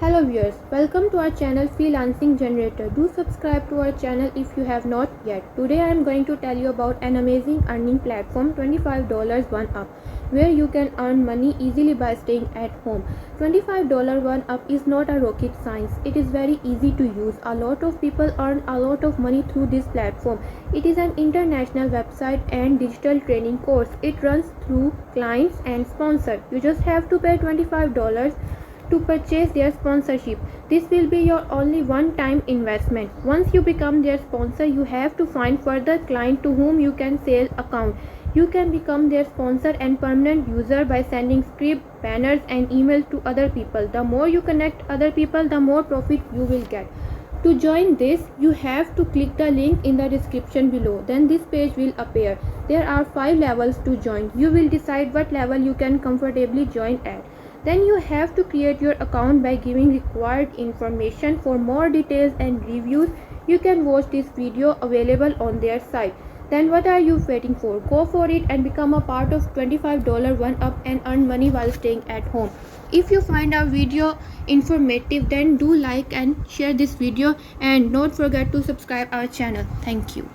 Hello viewers, welcome to our channel Freelancing Generator. Do subscribe to our channel if you have not yet. Today I am going to tell you about an amazing earning platform, $25 OneUp, where you can earn money easily by staying at home. $25 OneUp is not a rocket science. It is very easy to use. A lot of people earn a lot of money through this platform. It is an international website and digital training course. It runs through clients and sponsors. You just have to pay $25 to purchase their sponsorship. This will be your only one-time investment. Once you become their sponsor, you have to find further client to whom you can sell account. You can become their sponsor and permanent user by sending script, banners and emails to other people. The more you connect other people, the more profit you will get. To join this, you have to click the link in the description below. Then this page will appear. There are 5 levels to join. You will decide what level you can comfortably join at. Then you have to create your account by giving required information. For more details and reviews, you can watch this video available on their site. Then what are you waiting for? Go for it and become a part of $25 OneUp and earn money while staying at home. If you find our video informative, then do like and share this video and don't forget to subscribe our channel. Thank you.